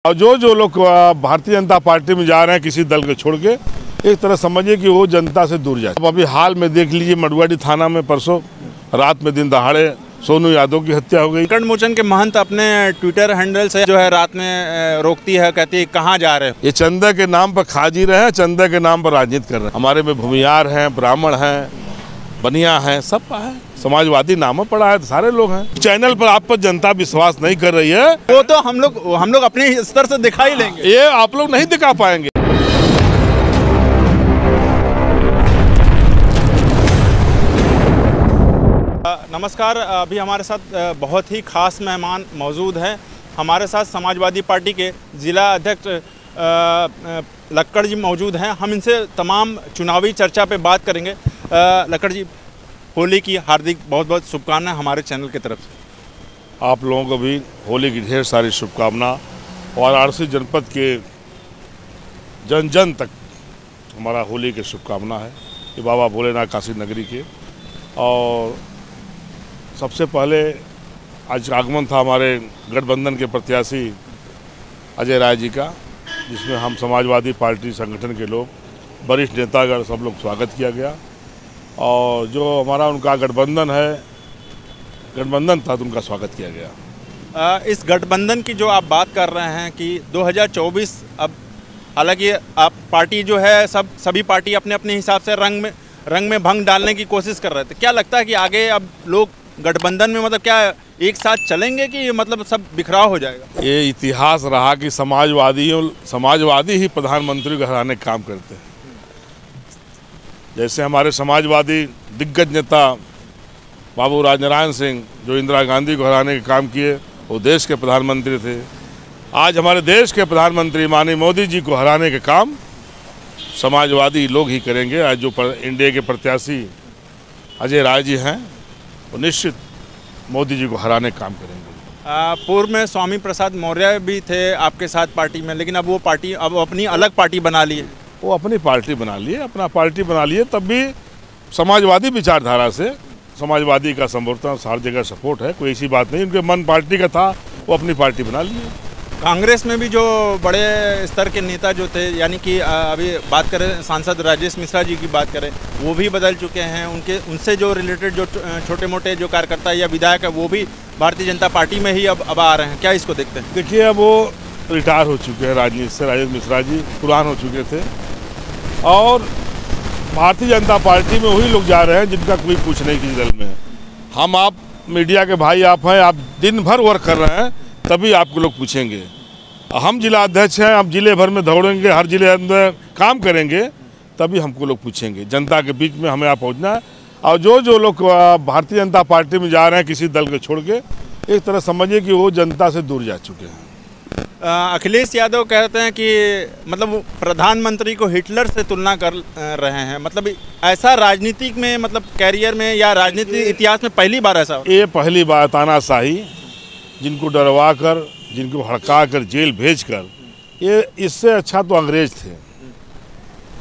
और जो लोग भारतीय जनता पार्टी में जा रहे हैं किसी दल को छोड़ के, एक तरह समझिए कि वो जनता से दूर जाए। अब अभी हाल में देख लीजिए, मडुआडी थाना में परसों रात में दिन दहाड़े सोनू यादव की हत्या हो गई। संकट मोचन के महंत अपने ट्विटर हैंडल से जो है रात में रोकती है, कहती है कहाँ जा रहे हो। ये चंदा के नाम पर खा जी रहे हैं, चंदा के नाम पर राजनीति कर रहे हैं। हमारे में भूमियार हैं, ब्राह्मण हैं, बनिया हैं, सब है। समाजवादी नाम पड़ा है तो सारे लोग हैं। चैनल पर आप पर जनता विश्वास नहीं कर रही है, वो तो हम लोग अपने स्तर से दिखा ही लेंगे, ये आप लोग नहीं दिखा पाएंगे। नमस्कार, अभी हमारे साथ बहुत ही खास मेहमान मौजूद हैं। हमारे साथ समाजवादी पार्टी के जिला अध्यक्ष लक्कड़ जी मौजूद हैं। हम इनसे तमाम चुनावी चर्चा पे बात करेंगे। लक्कड़ जी, होली की हार्दिक बहुत बहुत शुभकामनाएं हमारे चैनल की तरफ से। आप लोगों को भी होली की ढेर सारी शुभकामना। वाराणसी जनपद के जन जन तक हमारा होली की शुभकामना है कि बाबा भोलेनाथ काशी नगरी के। और सबसे पहले आज आगमन था हमारे गठबंधन के प्रत्याशी अजय राय जी का, जिसमें हम समाजवादी पार्टी संगठन के लोग, वरिष्ठ नेतागण सब लोग स्वागत किया गया। और जो हमारा उनका गठबंधन था तो उनका स्वागत किया गया। इस गठबंधन की जो आप बात कर रहे हैं कि 2024 अब हालांकि आप पार्टी जो है सभी पार्टी अपने अपने हिसाब से रंग में भंग डालने की कोशिश कर रहे थे। क्या लगता है कि आगे अब लोग गठबंधन में मतलब क्या एक साथ चलेंगे कि मतलब सब बिखराव हो जाएगा? ये इतिहास रहा कि समाजवादी ही प्रधानमंत्री को हराने का काम करते हैं। जैसे हमारे समाजवादी दिग्गज नेता बाबू राजनारायण सिंह जो इंदिरा गांधी को हराने का काम किए, वो देश के प्रधानमंत्री थे। आज हमारे देश के प्रधानमंत्री माननीय मोदी जी को हराने का काम समाजवादी लोग ही करेंगे। आज जो इंडिया के प्रत्याशी अजय राय जी हैं, वो निश्चित मोदी जी को हराने का काम करेंगे। पूर्व में स्वामी प्रसाद मौर्य भी थे आपके साथ पार्टी में, लेकिन अब वो पार्टी अब अपनी अलग पार्टी बना ली है। वो अपनी पार्टी बना लिए, अपना पार्टी बना लिए, तब भी समाजवादी विचारधारा से समाजवादी का समर्थन हर जगह सपोर्ट है, कोई ऐसी बात नहीं। उनके मन पार्टी का था, वो अपनी पार्टी बना लिए। कांग्रेस में भी जो बड़े स्तर के नेता जो थे, यानी कि अभी बात करें सांसद राजेश मिश्रा जी की बात करें, वो भी बदल चुके हैं। उनसे जो रिलेटेड जो छोटे मोटे जो कार्यकर्ता या विधायक है, वो भी भारतीय जनता पार्टी में ही अब आ रहे हैं। क्या इसको देखते हैं? देखिए, अब वो रिटायर हो चुके हैं राजनीति से। राजेश मिश्रा जी पुरान हो चुके थे और भारतीय जनता पार्टी में वही लोग जा रहे हैं जिनका कोई पूछ नहीं किसी दल में है। हम आप मीडिया के भाई आप हैं, आप दिन भर वर्क कर रहे हैं, तभी आपको लोग पूछेंगे। हम जिला अध्यक्ष हैं, हम जिले भर में दौड़ेंगे, हर जिले अंदर काम करेंगे, तभी हमको लोग पूछेंगे। जनता के बीच में हमें यहाँ पहुँचना है। और जो लोग भारतीय जनता पार्टी में जा रहे हैं किसी दल को छोड़ के, एक तरह समझिए कि वो जनता से दूर जा चुके हैं। अखिलेश यादव कहते हैं कि मतलब प्रधानमंत्री को हिटलर से तुलना कर रहे हैं। मतलब ऐसा राजनीतिक में, मतलब कैरियर में या राजनीतिक इतिहास में पहली बार ऐसा? ये पहली बार तानाशाही, जिनको डरवा कर, जिनको हड़का कर, जेल भेज कर, ये इससे अच्छा तो अंग्रेज थे।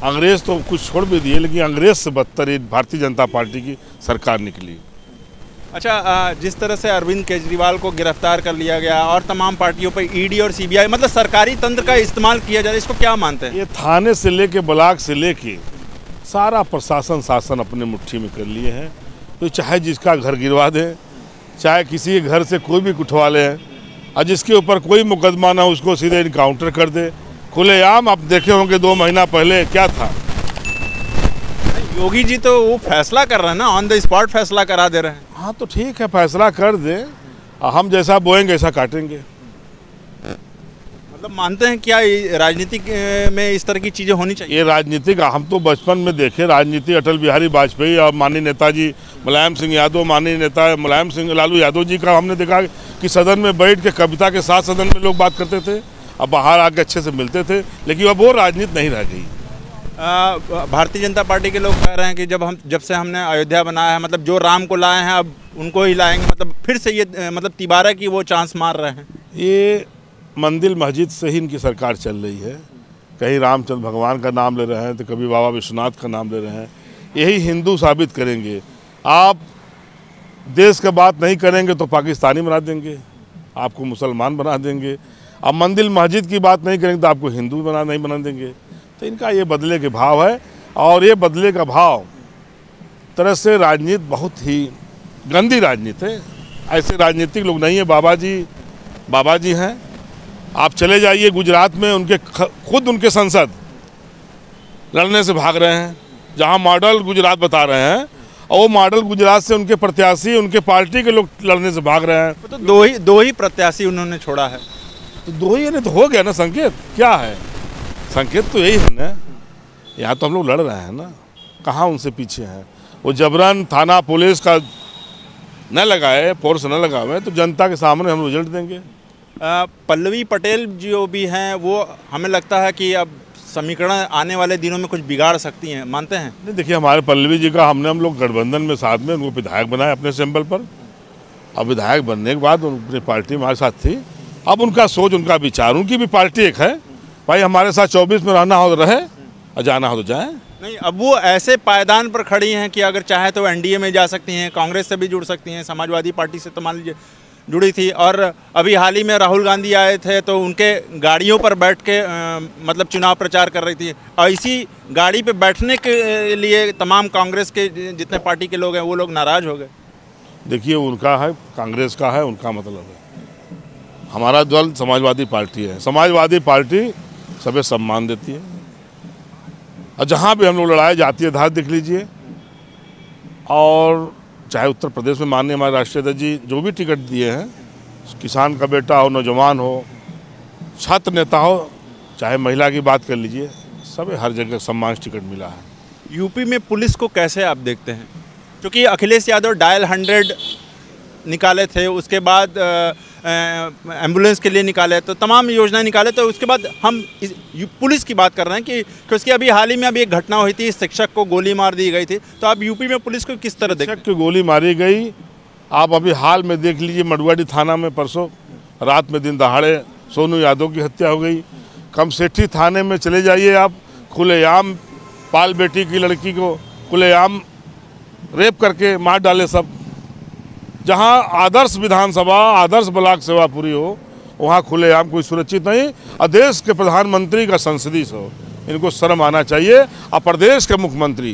अंग्रेज तो कुछ छोड़ भी दिए, लेकिन अंग्रेज से बदतर भारतीय जनता पार्टी की सरकार निकली। अच्छा, जिस तरह से अरविंद केजरीवाल को गिरफ्तार कर लिया गया और तमाम पार्टियों पर ईडी और सीबीआई, मतलब सरकारी तंत्र का इस्तेमाल किया जा रहा है, इसको क्या मानते हैं? ये थाने से लेके ब्लॉक से लेके सारा प्रशासन शासन अपने मुट्ठी में कर लिए हैं। तो चाहे जिसका घर गिरवा दें, चाहे किसी के घर से कोई भी उठवा लें, और जिसके ऊपर कोई मुकदमा ना उसको सीधे इनकाउंटर कर दे खुलेआम। आप देखे होंगे 2 महीना पहले क्या था। योगी जी तो वो फैसला कर रहे हैं ना, ऑन द स्पॉट फैसला करा दे रहे हैं। हाँ तो ठीक है, फैसला कर दे, हम जैसा बोएंगे ऐसा काटेंगे। मतलब मानते हैं क्या राजनीतिक में इस तरह की चीज़ें होनी चाहिए? ये राजनीतिक हम तो बचपन में देखे राजनीति, अटल बिहारी वाजपेयी और माननीय नेताजी मुलायम सिंह यादव, माननीय नेता मुलायम सिंह लालू यादव जी का हमने देखा कि सदन में बैठ के कविता के साथ सदन में लोग बात करते थे, अब बाहर आके अच्छे से मिलते थे, लेकिन अब वो राजनीति नहीं रह गई। भारतीय जनता पार्टी के लोग कह रहे हैं कि जब से हमने अयोध्या बनाया है, मतलब जो राम को लाए हैं अब उनको ही लाएंगे, मतलब फिर से ये मतलब तिबारा की वो चांस मार रहे हैं। ये मंदिर मस्जिद से ही इनकी सरकार चल रही है। कहीं रामचंद्र भगवान का नाम ले रहे हैं तो कभी बाबा विश्वनाथ का नाम ले रहे हैं। यही हिंदू साबित करेंगे। आप देश का बात नहीं करेंगे तो पाकिस्तानी बना देंगे, आपको मुसलमान बना देंगे। अब मंदिर मस्जिद की बात नहीं करेंगे तो आपको हिंदू नहीं बना देंगे। तो इनका ये बदले के भाव है, और ये बदले का भाव तरह से राजनीति बहुत ही गंदी राजनीति है। ऐसे राजनीतिक लोग नहीं है। बाबा जी हैं। आप चले जाइए गुजरात में, उनके खुद उनके सांसद लड़ने से भाग रहे हैं, जहां मॉडल गुजरात बता रहे हैं, और वो मॉडल गुजरात से उनके प्रत्याशी, उनके पार्टी के लोग लड़ने से भाग रहे हैं। तो दो ही प्रत्याशी उन्होंने छोड़ा है। तो दो ही नहीं तो हो गया ना। संकेत क्या है? संकेत तो यही है ना। यहाँ तो हम लोग लड़ रहे हैं ना, कहाँ उनसे पीछे हैं। वो जबरन थाना पुलिस का न लगाए, फोर्स न लगाए, तो जनता के सामने हम रिजल्ट देंगे। पल्लवी पटेल जो भी हैं, वो हमें लगता है कि अब समीकरण आने वाले दिनों में कुछ बिगाड़ सकती हैं, मानते हैं? नहीं, देखिए हमारे पल्लवी जी का हम लोग गठबंधन में साथ में उनको विधायक बनाए अपने सिंबल पर। अब विधायक बनने के बाद उनकी पार्टी हमारे साथ थी। अब उनका सोच, उनका विचार, उनकी भी पार्टी एक है। भाई हमारे साथ 24 में रहना हो तो रहे और जाना हो तो जाए। नहीं, अब वो ऐसे पायदान पर खड़ी हैं कि अगर चाहे तो एनडीए में जा सकती हैं, कांग्रेस से भी जुड़ सकती हैं, समाजवादी पार्टी से तो मान लीजिए जुड़ी थी। और अभी हाल ही में राहुल गांधी आए थे तो उनके गाड़ियों पर बैठ के मतलब चुनाव प्रचार कर रही थी। और इसी गाड़ी पे बैठने के लिए तमाम कांग्रेस के जितने पार्टी के लोग हैं वो लोग नाराज़ हो गए। देखिए उनका है, कांग्रेस का है, उनका मतलब है। हमारा दल समाजवादी पार्टी है। समाजवादी पार्टी सभी सम्मान देती है, और जहाँ भी हम लोग लड़ाई जाती है धार देख लीजिए। और चाहे उत्तर प्रदेश में माननीय हमारे राष्ट्रीय अध्यक्ष जी जो भी टिकट दिए हैं, किसान का बेटा हो, नौजवान हो, छात्र नेता हो, चाहे महिला की बात कर लीजिए, सब हर जगह सम्मान टिकट मिला है। यूपी में पुलिस को कैसे आप देखते हैं? क्योंकि अखिलेश यादव डायल 100 निकाले थे, उसके बाद एम्बुलेंस के लिए निकाले, तो तमाम योजनाएं निकाले, तो उसके बाद हम पुलिस की बात कर रहे हैं कि क्योंकि अभी हाल ही में अभी एक घटना हुई थी, शिक्षक को गोली मार दी गई थी। तो आप यूपी में पुलिस को किस तरह देखते हैं? शिक्षक की गोली मारी गई, आप अभी हाल में देख लीजिए मडुआडी थाना में परसों रात में दिन दहाड़े सोनू यादव की हत्या हो गई। कमसेठी थाने में चले जाइए आप, खुलेआम पाल बेटी की लड़की को खुलेआम रेप करके मार डाले सब। जहां आदर्श विधानसभा, आदर्श ब्लॉक सेवा पूरी हो, वहां खुलेआम कोई सुरक्षित नहीं। और देश के प्रधानमंत्री का संसदीय हो, इनको शर्म आना चाहिए। और प्रदेश के मुख्यमंत्री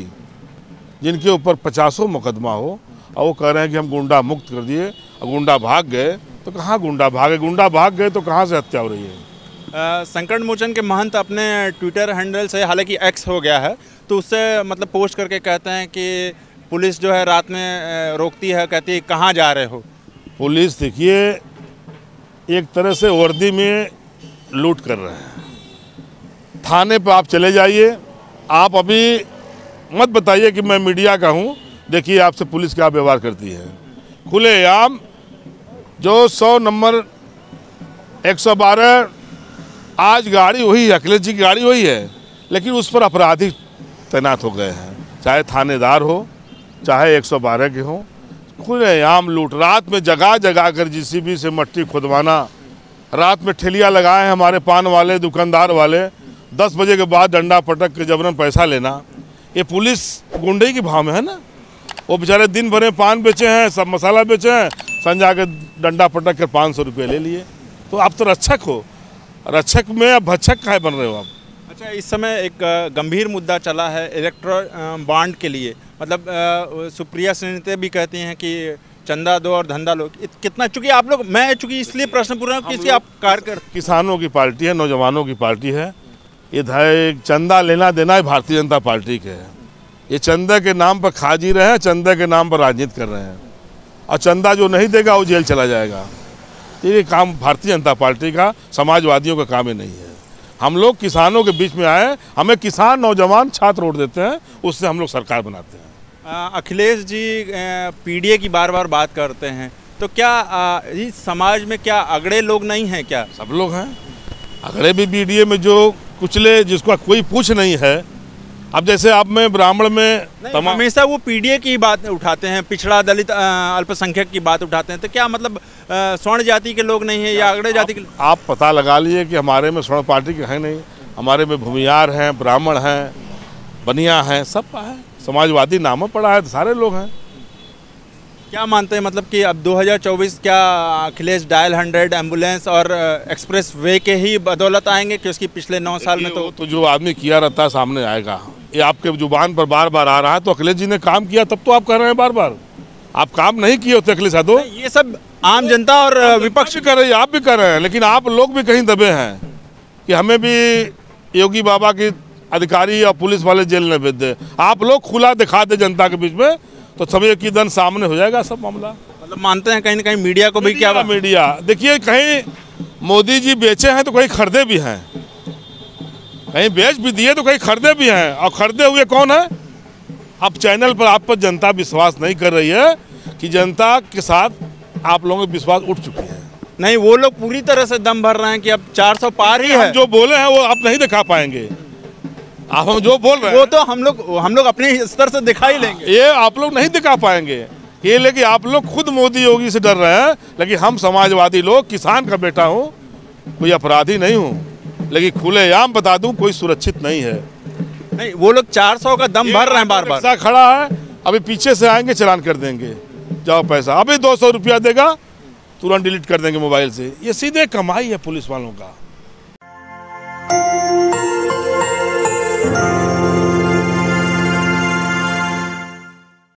जिनके ऊपर 50 मुकदमा हो, और वो कह रहे हैं कि हम गुंडा मुक्त कर दिए, और गुंडा भाग गए, तो कहाँ गुंडा भागे? गुंडा भाग गए तो कहाँ से हत्या हो रही है? संकट मोचन के महंत अपने ट्विटर हैंडल से, हालांकि एक्स हो गया है, तो उससे मतलब पोस्ट करके कहते हैं कि पुलिस जो है रात में रोकती है, कहती है कहाँ जा रहे हो? पुलिस देखिए एक तरह से वर्दी में लूट कर रहे हैं। थाने पर आप चले जाइए, आप अभी मत बताइए कि मैं मीडिया का हूँ, देखिए आपसे पुलिस क्या व्यवहार करती है। खुलेआम जो 100 नंबर 112 आज गाड़ी वही है, अखिलेश जी की गाड़ी वही है, लेकिन उस पर अपराधी तैनात हो गए हैं, चाहे थानेदार हो, चाहे 112 के हों। खुलेआम लूट, रात में जगह जगह कर जीसीबी से मट्टी खुदवाना, रात में ठेलियाँ लगाए हैं हमारे पान वाले, दुकानदार वाले, 10 बजे के बाद डंडा पटक के जबरन पैसा लेना। ये पुलिस गुंडे की भाव में है ना। वो बेचारे दिन भर में पान बेचे हैं, सब मसाला बेचे हैं, संजा के डंडा पटक कर 500 रुपये ले लिए। तो आप तो रक्षक हो, रक्षक में अब भक्षक काहे बन रहे हो आप? अच्छा, इस समय एक गंभीर मुद्दा चला है इलेक्ट्रोल बॉन्ड के लिए। मतलब सुप्रिया श्रीनिवास भी कहती हैं कि चंदा दो और धंधा लो। कितना, चूंकि आप लोग, मैं चूंकि इसलिए प्रश्न पूछ रहा हूँ कि आप कार्य किसानों की पार्टी है, नौजवानों की पार्टी है। ये चंदा लेना देना है भारतीय जनता पार्टी के है। ये चंदा के नाम पर खा जी रहे हैं, चंदा के नाम पर राजनीति कर रहे हैं, और चंदा जो नहीं देगा वो जेल चला जाएगा। ये काम भारतीय जनता पार्टी का, समाजवादियों का काम ही नहीं है। हम लोग किसानों के बीच में आए, हमें किसान, नौजवान, छात्र वोट देते हैं, उससे हम लोग सरकार बनाते हैं। अखिलेश जी पीडीए की बार बार बात करते हैं, तो क्या इस समाज में क्या अगड़े लोग नहीं हैं? क्या सब लोग हैं अगड़े भी पीडीए में, जो कुचले, जिसका कोई पूछ नहीं है। अब जैसे आप में ब्राह्मण में हमेशा वो पीडीए की बात उठाते हैं, पिछड़ा, दलित, अल्पसंख्यक की बात उठाते हैं, तो क्या मतलब स्वर्ण जाति के लोग नहीं है या अगड़े जाति के? आप पता लगा लीजिए कि हमारे में स्वर्ण पार्टी के हैं नहीं, हमारे में भूमियार हैं, ब्राह्मण हैं, बनिया हैं, सब है। समाजवादी नाम पड़ा है तो सारे लोग हैं। क्या मानते हैं मतलब कि अब 2024 क्या अखिलेश डायल 100 एम्बुलेंस और एक्सप्रेस वे के ही बदौलत आएंगे, क्योंकि पिछले 9 साल में तो जो आदमी किया रहता है सामने आएगा। ये आपके जुबान पर बार बार आ रहा है, तो अखिलेश जी ने काम किया तब तो आप कर रहे हैं बार बार। आप काम नहीं किए होते अखिलेश यादव। ये सब आम जनता और विपक्ष भी कर रही है, आप भी कर रहे हैं, लेकिन आप लोग भी कहीं दबे हैं कि हमें भी योगी बाबा की अधिकारी और पुलिस वाले जेल में भेज दे। आप लोग खुला दिखा दे जनता के बीच में, तो सब एक ही दिन सामने हो जाएगा सब मामला। मतलब मानते हैं कहीं ना कहीं मीडिया को भी क्या मीडिया देखिए, कहीं मोदी जी बेचे हैं तो कहीं खरीदे भी हैं, कहीं बेच भी दिए तो कहीं खरीदे भी हैं। और खरीदे हुए कौन है? अब चैनल पर आप पर जनता विश्वास नहीं कर रही है कि जनता के साथ आप लोगों का विश्वास उठ चुकी है। नहीं, वो लोग पूरी तरह से दम भर रहे हैं कि अब 400 पार ही है। जो बोले हैं वो आप नहीं दिखा पाएंगे। आप हम जो बोल रहे हैं वो तो हम लोग अपने स्तर से दिखा ही लेंगे। ये आप लोग नहीं दिखा पाएंगे। ये लेकिन आप लोग खुद मोदी योगी से डर रहे हैं, लेकिन हम समाजवादी लोग, किसान का बेटा हूँ, कोई अपराधी नहीं हूँ, लेकिन खुलेआम बता दूँ कोई सुरक्षित नहीं है। नहीं, वो लोग 400 का दम भर रहे हैं बार बार। पैसा खड़ा है, अभी पीछे से आएंगे चालान कर देंगे, जाओ पैसा। अभी 200 रुपया देगा, तुरंत डिलीट कर देंगे मोबाइल से। ये सीधे कमाई है पुलिस वालों का।